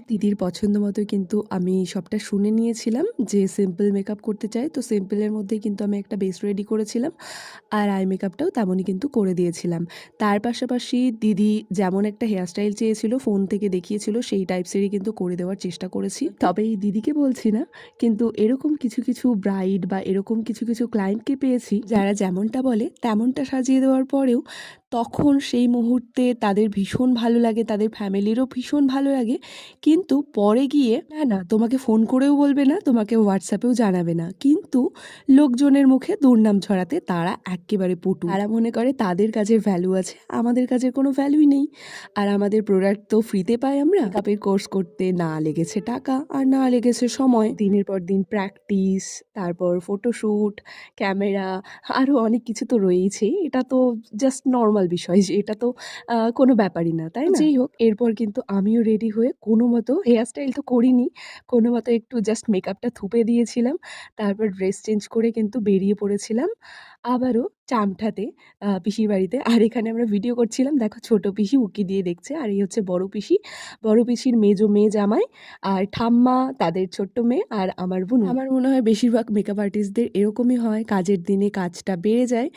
দিদির পছন্দ মতো কিন্তু আমি সবটা শুনে নিয়েছিলাম যে সিম্পল মেকআপ করতে চাই, তো সিম্পলের মধ্যেই কিন্তু আমি একটা বেস রেডি করেছিলাম আর আই মেকআপটাও তেমনই কিন্তু করে দিয়েছিলাম। তার পাশাপাশি দিদি যেমন একটা হেয়ারস্টাইল চেয়েছিল ফোন থেকে দেখিয়েছিল সেই টাইপসেরই কিন্তু করে দেওয়ার চেষ্টা করেছি। তবে এই দিদিকে বলছি না, কিন্তু এরকম কিছু কিছু ব্রাইড বা এরকম কিছু কিছু ক্লায়েন্টকে পেয়েছি যারা যেমনটা বলে তেমনটা সাজিয়ে দেওয়ার পরেও তখন সেই মুহূর্তে তাদের ভীষণ ভালো লাগে, তাদের ফ্যামিলিরও ভীষণ ভালো লাগে, কিন্তু পরে গিয়ে না না তোমাকে ফোন করেও বলবে না, তোমাকে হোয়াটসঅ্যাপেও জানাবে না, কিন্তু লোকজনের মুখে দুর্নাম ছড়াতে তারা একেবারে পটু। তারা মনে করে তাদের কাজের ভ্যালু আছে, আমাদের কাজের কোনো ভ্যালুই নেই। আর আমাদের প্রোডাক্ট তো ফ্রিতে পাই আমরা। মেকআপের কোর্স করতে না লেগেছে টাকা আর না লেগেছে সময়, দিনের পর দিন প্র্যাকটিস, তারপর ফটোশ্যুট, ক্যামেরা, আরও অনেক কিছু তো রয়েইছে। এটা তো জাস্ট নর্মাল বিষয়, যে এটা তো কোনো ব্যাপারই না, তাই না? যেই হোক, এরপর কিন্তু আমিও রেডি হয়ে কোনো মতো, হেয়ার স্টাইল তো করিনি, কোনো মতো একটু জাস্ট মেকআপটা থুপে দিয়েছিলাম, তারপর ড্রেস চেঞ্জ করে কিন্তু বেরিয়ে পড়েছিলাম আবারও চামঠাতে, পিসির বাড়িতে। আর এখানে আমরা ভিডিও করছিলাম, দেখো ছোট পিসি উঁকি দিয়ে দেখছে, আর এই হচ্ছে বড় পিসি, বড় পিসির মেজো মেয়ে জামাই, আর ঠাম্মা তাদের ছোট্ট মেয়ে, আর আমার বোন। আমার মনে হয় বেশিরভাগ মেকআপ আর্টিস্টদের এরকমই হয়, কাজের দিনে কাজটা বেড়ে যায়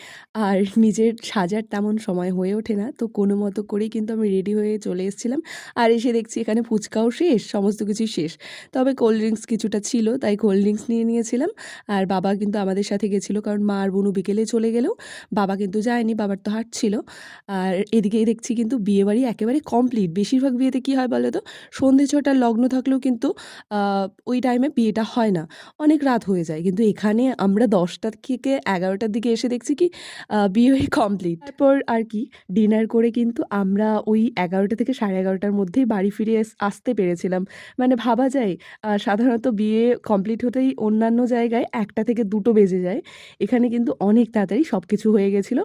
আর নিজের সাজার তেমন সময় হয়ে ওঠে না। তো কোনো মতো করেই কিন্তু আমি রেডি হয়ে চলে এসেছিলাম, আর এসে দেখছি এখানে ফুচকাও শেষ, সমস্ত কিছুই শেষ। তবে কোল্ড ড্রিঙ্কস কিছুটা ছিল, তাই কোল্ড ড্রিঙ্কস নিয়ে নিয়েছিলাম। আর বাবা কিন্তু আমাদের সাথে গেছিলো, কারণ মা আর বোনু বিকেলে চলে গেলেও বাবা কিন্তু যায়নি, বাবার তো হাট ছিল। আর এদিকে দেখছি কিন্তু বিয়েবাড়ি একেবারে কমপ্লিট। বেশিরভাগ বিয়েতে কী হয় বলো তো, সন্ধে ৬টার লগ্ন থাকলেও কিন্তু ওই টাইমে বিয়েটা হয় না, অনেক রাত হয়ে যায়। কিন্তু এখানে আমরা 10টা থেকে 11টার দিকে এসে দেখছি কি বিয়ে কমপ্লিট। তারপর আর কি ডিনার করে কিন্তু আমরা ওই 11টা থেকে 11:30টার মধ্যেই বাড়ি ফিরে আসতে পেরেছিলাম। মানে ভাবা যায়, সাধারণত বিয়ে কমপ্লিট হতেই অন্যান্য জায়গায় 1টা থেকে 2টো বেজে যায়, এখানে কিন্তু অনেক তাড়াতাড়ি সব কিছু হয়ে গেছিলো।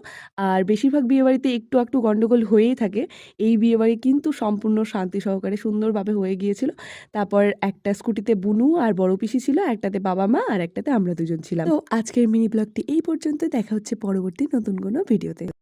আর বেশিরভাগ বিয়েবাড়িতে একটু একটু গণ্ডগোল হয়েই থাকে, এই বিয়েবাড়ি কিন্তু সম্পূর্ণ শান্তি সহকারে সুন্দরভাবে হয়ে গিয়েছিল। তারপর একটা স্কুটিতে বুনু আর বড় পিসি ছিল, একটাতে বাবা মা আর একটাতে আমরা দুজন ছিলাম। তো আজকের মিনি ব্লগটি এই পর্যন্ত, দেখা হচ্ছে পরবর্তী নতুন কোনো ভিডিওতে।